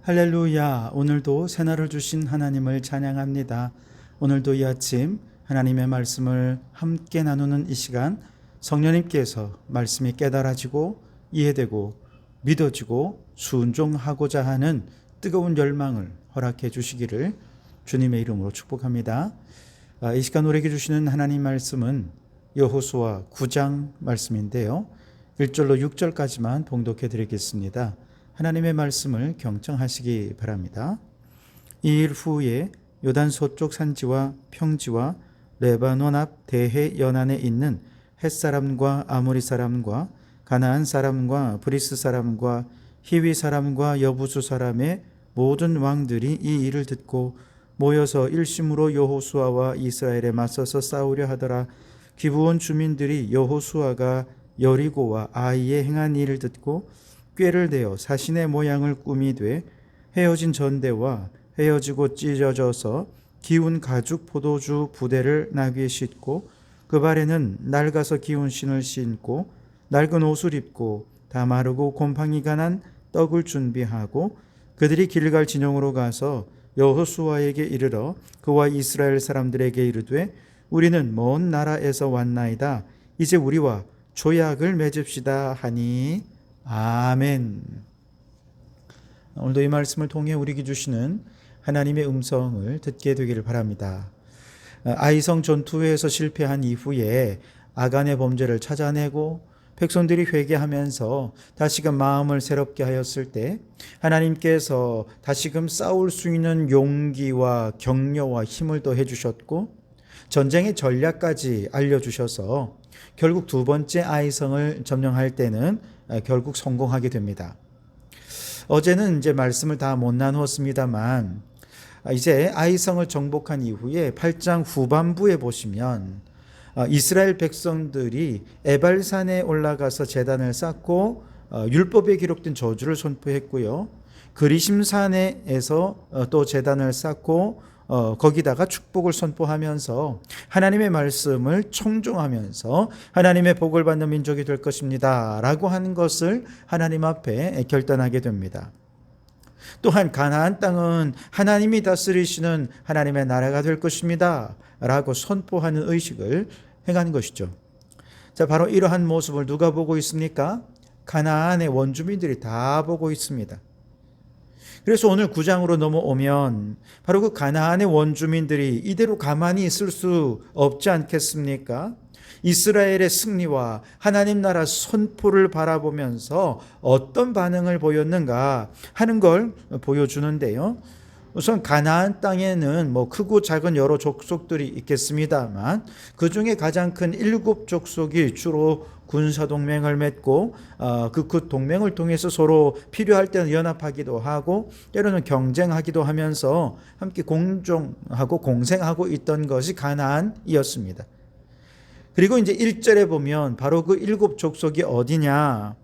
할렐루야. 오늘도 새날을 주신 하나님을 찬양합니다. 오늘도 이 아침 하나님의 말씀을 함께 나누는 이 시간, 성령님께서 말씀이 깨달아지고 이해되고 믿어지고 순종하고자 하는 뜨거운 열망을 허락해 주시기를 주님의 이름으로 축복합니다. 이 시간 우리에게 주시는 하나님 말씀은 여호수아 9장 말씀인데요, 1절로 6절까지만 봉독해 드리겠습니다. 하나님의 말씀을 경청하시기 바랍니다. 이 일 후에 요단 서쪽 산지와 평지와 레바논 앞 대해 연안에 있는 헷사람과 아모리 사람과 가나안 사람과 브리스 사람과 히위 사람과 여부수 사람의 모든 왕들이 이 일을 듣고 모여서 일심으로 여호수아와 이스라엘에 맞서서 싸우려 하더라. 기브온 주민들이 여호수아가 여리고와 아이에 행한 일을 듣고 꾀를 대어 사신의 모양을 꾸미되 헤어진 전대와 헤어지고 찢어져서 기운 가죽 포도주 부대를 나귀에 싣고 그 발에는 낡아서 기운 신을 신고 낡은 옷을 입고 다 마르고 곰팡이가 난 떡을 준비하고 그들이 길갈 진영으로 가서 여호수아에게 이르러 그와 이스라엘 사람들에게 이르되 우리는 먼 나라에서 왔나이다. 이제 우리와 조약을 맺읍시다 하니 아멘. 오늘도 이 말씀을 통해 우리에게 주시는 하나님의 음성을 듣게 되기를 바랍니다. 아이성 전투에서 실패한 이후에 아간의 범죄를 찾아내고 백성들이 회개하면서 다시금 마음을 새롭게 하였을 때 하나님께서 다시금 싸울 수 있는 용기와 격려와 힘을 더해 주셨고 전쟁의 전략까지 알려주셔서 결국 두 번째 아이성을 점령할 때는 결국 성공하게 됩니다. 어제는 이제 말씀을 다 못 나누었습니다만 이제 아이성을 정복한 이후에 8장 후반부에 보시면 이스라엘 백성들이 에발산에 올라가서 제단을 쌓고 율법에 기록된 저주를 선포했고요. 그리심산에서 또 제단을 쌓고 거기다가 축복을 선포하면서 하나님의 말씀을 청종하면서 하나님의 복을 받는 민족이 될 것입니다 라고 하는 것을 하나님 앞에 결단하게 됩니다. 또한 가나안 땅은 하나님이 다스리시는 하나님의 나라가 될 것입니다 라고 선포하는 의식을 행한 것이죠. 자, 바로 이러한 모습을 누가 보고 있습니까? 가나안의 원주민들이 다 보고 있습니다. 그래서 오늘 9장으로 넘어오면 바로 그 가나안의 원주민들이 이대로 가만히 있을 수 없지 않겠습니까? 이스라엘의 승리와 하나님 나라 선포를 바라보면서 어떤 반응을 보였는가 하는 걸 보여주는데요. 우선 가나안 땅에는 크고 작은 여러 족속들이 있겠습니다만 그 중에 가장 큰 7족속이 주로 군사동맹을 맺고 그 동맹을 통해서 서로 필요할 때는 연합하기도 하고 때로는 경쟁하기도 하면서 함께 공존하고 공생하고 있던 것이 가나안이었습니다. 그리고 이제 1절에 보면 바로 그 7족속이 어디냐?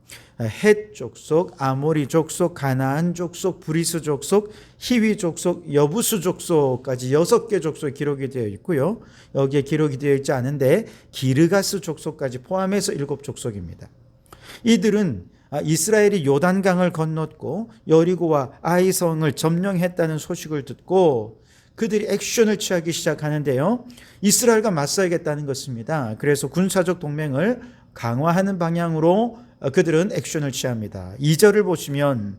헷 족속, 아모리 족속, 가나안 족속, 브리스 족속, 히위 족속, 여부수 족속까지 6개 족속이 기록이 되어 있고요. 여기에 기록이 되어 있지 않은데 기르가스 족속까지 포함해서 7족속입니다. 이들은 이스라엘이 요단강을 건넜고 여리고와 아이성을 점령했다는 소식을 듣고 그들이 액션을 취하기 시작하는데요. 이스라엘과 맞서야겠다는 것입니다. 그래서 군사적 동맹을 강화하는 방향으로 그들은 액션을 취합니다. 2절을 보시면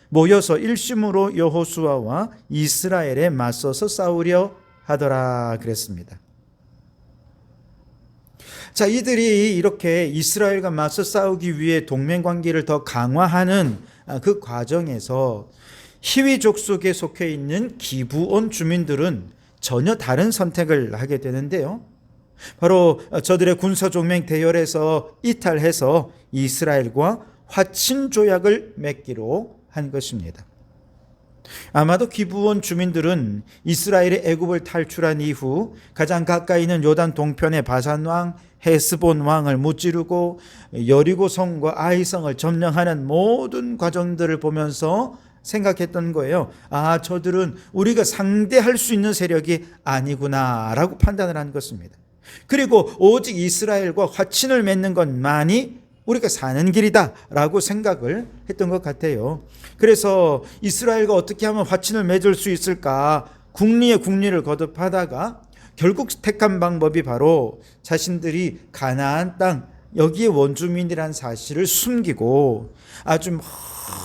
모여서 일심으로 여호수아와 이스라엘에 맞서서 싸우려 하더라 그랬습니다. 자, 이들이 이렇게 이스라엘과 맞서 싸우기 위해 동맹 관계를 더 강화하는 그 과정에서 히위 족속에 속해 있는 기브온 주민들은 전혀 다른 선택을 하게 되는데요. 바로 저들의 군사동맹 대열에서 이탈해서 이스라엘과 화친 조약을 맺기로 한 것입니다. 아마도 기브온 주민들은 이스라엘의 애굽을 탈출한 이후 가장 가까이 있는 요단 동편의 바산 왕 헤스본 왕을 무찌르고 여리고 성과 아이성을 점령하는 모든 과정들을 보면서 생각했던 거예요. 저들은 우리가 상대할 수 있는 세력이 아니구나 라고 판단을 한 것입니다. 그리고 오직 이스라엘과 화친을 맺는 것만이 우리가 사는 길이다라고 생각을 했던 것 같아요. 그래서 이스라엘과 어떻게 하면 화친을 맺을 수 있을까 궁리에 궁리를 거듭하다가 결국 택한 방법이 바로 자신들이 가나안 땅 여기에 원주민이란 사실을 숨기고 아주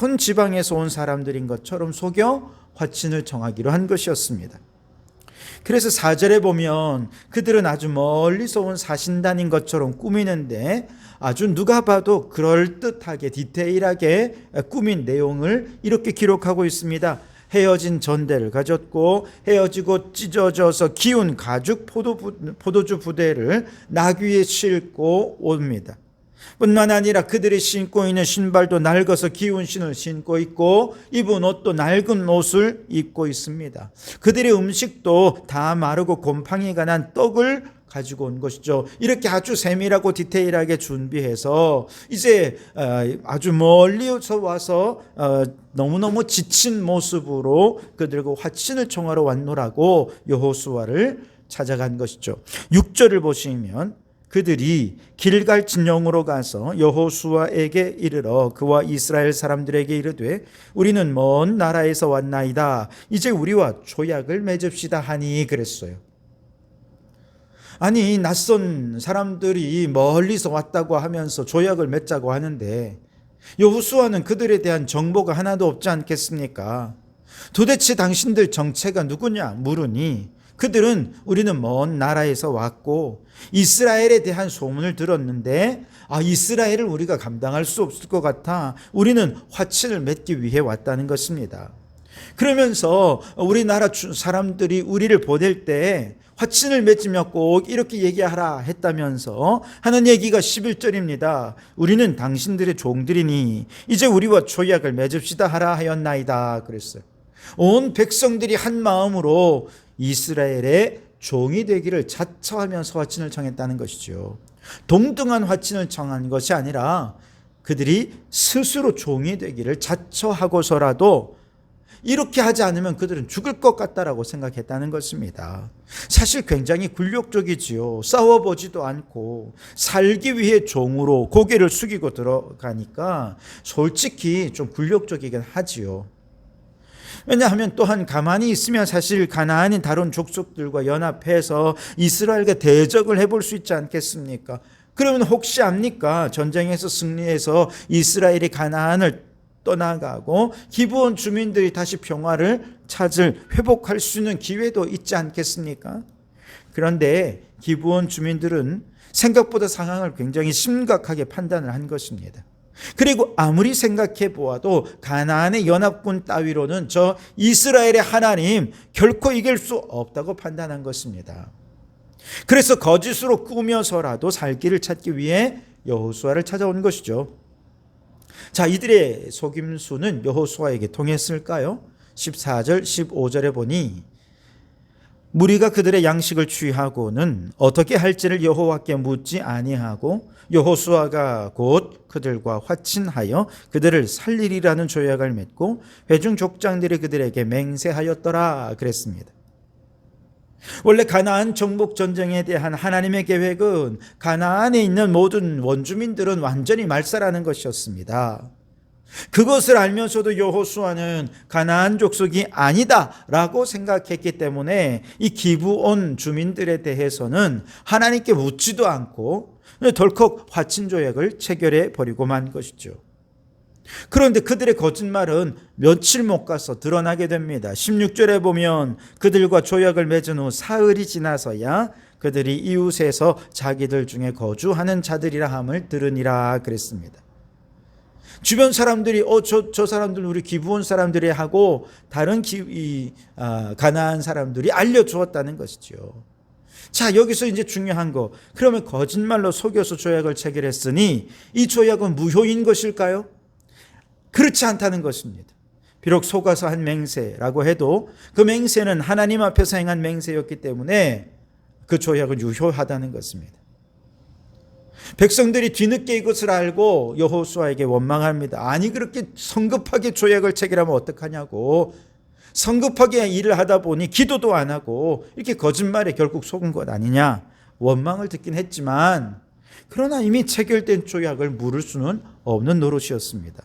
먼 지방에서 온 사람들인 것처럼 속여 화친을 정하기로 한 것이었습니다. 그래서 4절에 보면 그들은 아주 멀리서 온 사신단인 것처럼 꾸미는데 아주 누가 봐도 그럴듯하게 디테일하게 꾸민 내용을 이렇게 기록하고 있습니다. 헤어진 전대를 가졌고 헤어지고 찢어져서 기운 가죽 포도주 부대를 나귀에 싣고 옵니다. 뿐만 아니라 그들이 신고 있는 신발도 낡아서 기운 신을 신고 있고 입은 옷도 낡은 옷을 입고 있습니다. 그들의 음식도 다 마르고 곰팡이가 난 떡을 가지고 온 것이죠. 이렇게 아주 세밀하고 디테일하게 준비해서 이제 아주 멀리서 와서 너무너무 지친 모습으로 그들과 화친을 청하러 왔노라고 여호수아를 찾아간 것이죠. 6절을 보시면 그들이 길갈 진영으로 가서 여호수아에게 이르러 그와 이스라엘 사람들에게 이르되 우리는 먼 나라에서 왔나이다. 이제 우리와 조약을 맺읍시다 하니 그랬어요. 아니 낯선 사람들이 멀리서 왔다고 하면서 조약을 맺자고 하는데 여호수아는 그들에 대한 정보가 하나도 없지 않겠습니까? 도대체 당신들 정체가 누구냐 물으니 그들은 우리는 먼 나라에서 왔고 이스라엘에 대한 소문을 들었는데 이스라엘을 우리가 감당할 수 없을 것 같아 우리는 화친을 맺기 위해 왔다는 것입니다. 그러면서 우리나라 사람들이 우리를 보낼 때 화친을 맺으며 꼭 이렇게 얘기하라 했다면서 하는 얘기가 11절입니다. 우리는 당신들의 종들이니 이제 우리와 조약을 맺읍시다 하라 하였나이다 그랬어요. 온 백성들이 한 마음으로 이스라엘의 종이 되기를 자처하면서 화친을 청했다는 것이죠. 동등한 화친을 청한 것이 아니라 그들이 스스로 종이 되기를 자처하고서라도 이렇게 하지 않으면 그들은 죽을 것 같다라고 생각했다는 것입니다. 사실 굉장히 굴욕적이지요. 싸워보지도 않고 살기 위해 종으로 고개를 숙이고 들어가니까 솔직히 좀 굴욕적이긴 하지요. 왜냐하면 또한 가만히 있으면 사실 가나안인 다른 족속들과 연합해서 이스라엘과 대적을 해볼 수 있지 않겠습니까? 그러면 혹시 압니까? 전쟁에서 승리해서 이스라엘이 가나안을 떠나가고 기브온 주민들이 다시 평화를 회복할 수 있는 기회도 있지 않겠습니까? 그런데 기브온 주민들은 생각보다 상황을 굉장히 심각하게 판단을 한 것입니다. 그리고 아무리 생각해 보아도 가나안의 연합군 따위로는 저 이스라엘의 하나님 결코 이길 수 없다고 판단한 것입니다. 그래서 거짓으로 꾸며서라도 살 길을 찾기 위해 여호수아를 찾아온 것이죠. 자, 이들의 속임수는 여호수아에게 통했을까요? 14절 15절에 보니 무리가 그들의 양식을 취하고는 어떻게 할지를 여호와께 묻지 아니하고 여호수아가 곧 그들과 화친하여 그들을 살리리라는 조약을 맺고 회중 족장들이 그들에게 맹세하였더라 그랬습니다. 원래 가나안 정복 전쟁에 대한 하나님의 계획은 가나안에 있는 모든 원주민들은 완전히 말살하는 것이었습니다. 그것을 알면서도 여호수아는 가나안 족속이 아니다라고 생각했기 때문에 이 기브온 주민들에 대해서는 하나님께 묻지도 않고 덜컥 화친 조약을 체결해 버리고 만 것이죠. 그런데 그들의 거짓말은 며칠 못 가서 드러나게 됩니다. 16절에 보면 그들과 조약을 맺은 후 사흘이 지나서야 그들이 이웃에서 자기들 중에 거주하는 자들이라 함을 들으니라 그랬습니다. 주변 사람들이 저 사람들 우리 기브온 사람들이 하고 다른 가나안 사람들이 알려주었다는 것이죠. 자, 여기서 이제 중요한 거, 그러면 거짓말로 속여서 조약을 체결했으니 이 조약은 무효인 것일까요? 그렇지 않다는 것입니다. 비록 속아서 한 맹세라고 해도 그 맹세는 하나님 앞에서 행한 맹세였기 때문에 그 조약은 유효하다는 것입니다. 백성들이 뒤늦게 이것을 알고 여호수아에게 원망합니다. 아니 그렇게 성급하게 조약을 체결하면 어떡하냐고. 성급하게 일을 하다 보니 기도도 안 하고 이렇게 거짓말에 결국 속은 것 아니냐 원망을 듣긴 했지만 그러나 이미 체결된 조약을 무를 수는 없는 노릇이었습니다.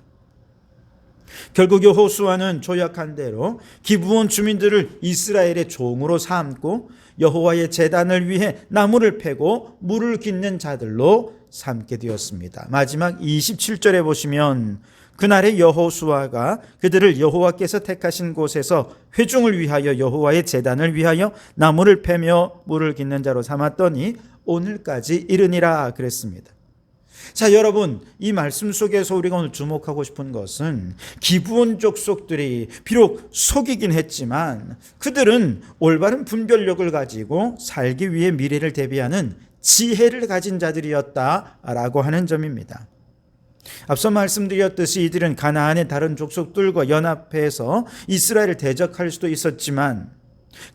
결국 여호수아는 조약한 대로 기브온 주민들을 이스라엘의 종으로 삼고 여호와의 제단을 위해 나무를 패고 물을 깃는 자들로 삼게 되었습니다. 마지막 27절에 보시면 그날에 여호수아가 그들을 여호와께서 택하신 곳에서 회중을 위하여 여호와의 제단을 위하여 나무를 패며 물을 깃는 자로 삼았더니 오늘까지 이르니라 그랬습니다. 자, 여러분, 이 말씀 속에서 우리가 오늘 주목하고 싶은 것은 기브온 족속들이 비록 속이긴 했지만 그들은 올바른 분별력을 가지고 살기 위해 미래를 대비하는 지혜를 가진 자들이었다라고 하는 점입니다. 앞서 말씀드렸듯이 이들은 가나안의 다른 족속들과 연합해서 이스라엘을 대적할 수도 있었지만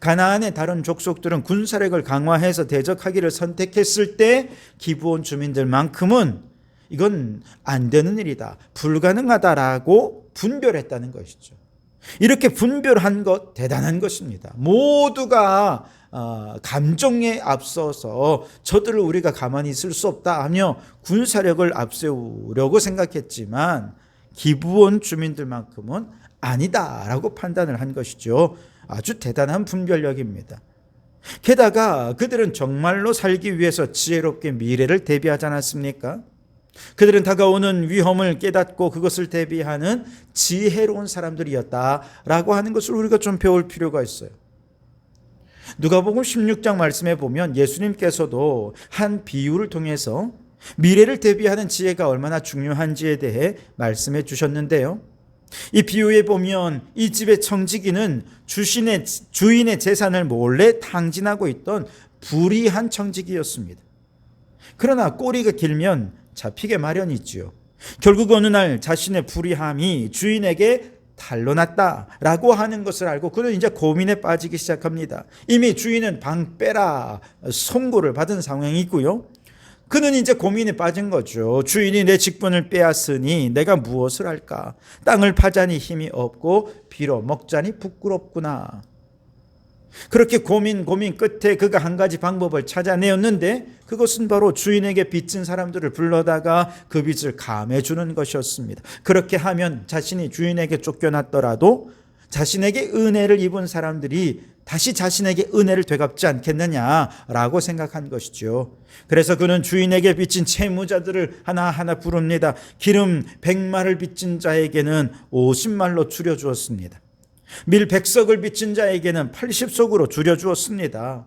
가나안의 다른 족속들은 군사력을 강화해서 대적하기를 선택했을 때 기브온 주민들만큼은 이건 안 되는 일이다, 불가능하다라고 분별했다는 것이죠. 이렇게 분별한 것 대단한 것입니다. 모두가 감정에 앞서서 저들을 우리가 가만히 있을 수 없다 하며 군사력을 앞세우려고 생각했지만 기브온 주민들만큼은 아니다라고 판단을 한 것이죠. 아주 대단한 분별력입니다. 게다가 그들은 정말로 살기 위해서 지혜롭게 미래를 대비하지 않았습니까? 그들은 다가오는 위험을 깨닫고 그것을 대비하는 지혜로운 사람들이었다라고 하는 것을 우리가 좀 배울 필요가 있어요. 누가복음 16장 말씀에 보면 예수님께서도 한 비유를 통해서 미래를 대비하는 지혜가 얼마나 중요한지에 대해 말씀해 주셨는데요. 이 비유에 보면 이 집의 청지기는 주인의 재산을 몰래 탕진하고 있던 불의한 청지기였습니다. 그러나 꼬리가 길면 잡히게 마련이지요. 결국 어느 날 자신의 불의함이 주인에게 탄로났다라고 하는 것을 알고 그는 이제 고민에 빠지기 시작합니다. 이미 주인은 방 빼라 선고를 받은 상황이고요. 그는 이제 고민에 빠진 거죠. 주인이 내 직분을 빼앗으니 내가 무엇을 할까? 땅을 파자니 힘이 없고 빌어 먹자니 부끄럽구나. 그렇게 고민 끝에 그가 한 가지 방법을 찾아내었는데 그것은 바로 주인에게 빚진 사람들을 불러다가 그 빚을 감해주는 것이었습니다. 그렇게 하면 자신이 주인에게 쫓겨났더라도 자신에게 은혜를 입은 사람들이 다시 자신에게 은혜를 되갚지 않겠느냐라고 생각한 것이죠. 그래서 그는 주인에게 빚진 채무자들을 하나하나 부릅니다. 기름 100마를 빚진 자에게는 50말로 줄여주었습니다. 밀 100석을 빚진 자에게는 80석으로 줄여주었습니다.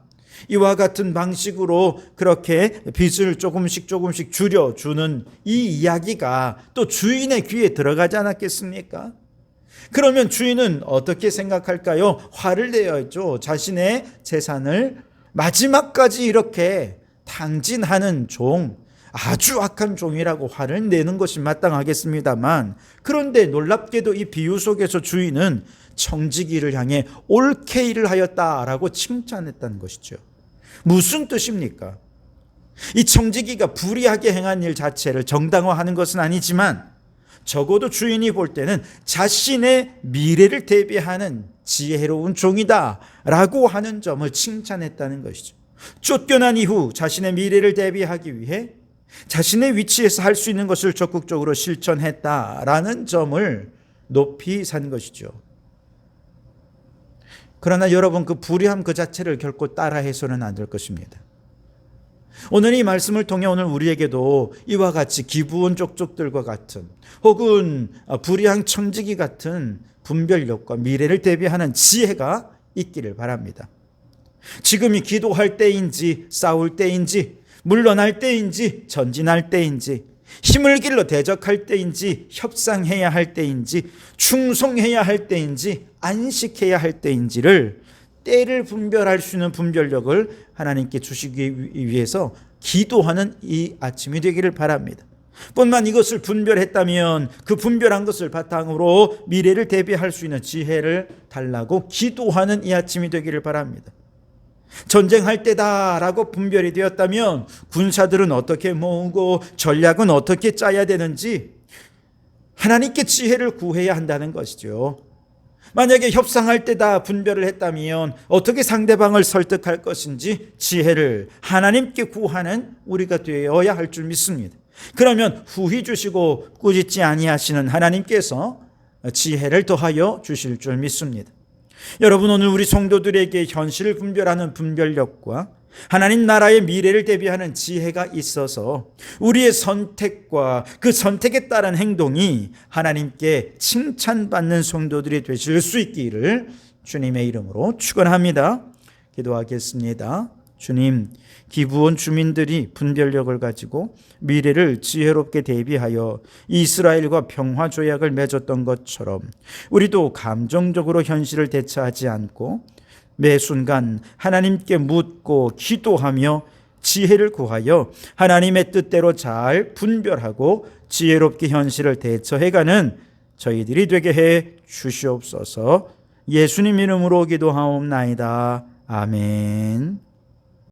이와 같은 방식으로 그렇게 빚을 조금씩 줄여주는 이 이야기가 또 주인의 귀에 들어가지 않았겠습니까? 그러면 주인은 어떻게 생각할까요? 화를 내야죠. 자신의 재산을 마지막까지 이렇게 탕진하는 종, 아주 악한 종이라고 화를 내는 것이 마땅하겠습니다만, 그런데 놀랍게도 이 비유 속에서 주인은 청지기를 향해 옳게 일을 하였다라고 칭찬했다는 것이죠. 무슨 뜻입니까? 이 청지기가 불의하게 행한 일 자체를 정당화하는 것은 아니지만 적어도 주인이 볼 때는 자신의 미래를 대비하는 지혜로운 종이다라고 하는 점을 칭찬했다는 것이죠. 쫓겨난 이후 자신의 미래를 대비하기 위해 자신의 위치에서 할 수 있는 것을 적극적으로 실천했다라는 점을 높이 산 것이죠. 그러나 여러분, 그 불의함 그 자체를 결코 따라해서는 안 될 것입니다. 오늘 이 말씀을 통해 오늘 우리에게도 이와 같이 기브온 족족들과 같은 혹은 불의한 청지기 같은 분별력과 미래를 대비하는 지혜가 있기를 바랍니다. 지금이 기도할 때인지 싸울 때인지 물러날 때인지 전진할 때인지 힘을 길러 대적할 때인지 협상해야 할 때인지 충성해야 할 때인지 안식해야 할 때인지를 때를 분별할 수 있는 분별력을 하나님께 주시기 위해서 기도하는 이 아침이 되기를 바랍니다. 뿐만 이것을 분별했다면 그 분별한 것을 바탕으로 미래를 대비할 수 있는 지혜를 달라고 기도하는 이 아침이 되기를 바랍니다. 전쟁할 때다라고 분별이 되었다면 군사들은 어떻게 모으고 전략은 어떻게 짜야 되는지 하나님께 지혜를 구해야 한다는 것이죠. 만약에 협상할 때 다 분별을 했다면 어떻게 상대방을 설득할 것인지 지혜를 하나님께 구하는 우리가 되어야 할 줄 믿습니다. 그러면 후히 주시고 꾸짖지 아니하시는 하나님께서 지혜를 더하여 주실 줄 믿습니다. 여러분, 오늘 우리 성도들에게 현실을 분별하는 분별력과 하나님 나라의 미래를 대비하는 지혜가 있어서 우리의 선택과 그 선택에 따른 행동이 하나님께 칭찬받는 성도들이 되실 수 있기를 주님의 이름으로 축원합니다. 기도하겠습니다. 주님, 기브온 주민들이 분별력을 가지고 미래를 지혜롭게 대비하여 이스라엘과 평화 조약을 맺었던 것처럼 우리도 감정적으로 현실을 대처하지 않고 매 순간 하나님께 묻고 기도하며 지혜를 구하여 하나님의 뜻대로 잘 분별하고 지혜롭게 현실을 대처해가는 저희들이 되게 해 주시옵소서. 예수님 이름으로 기도하옵나이다. 아멘.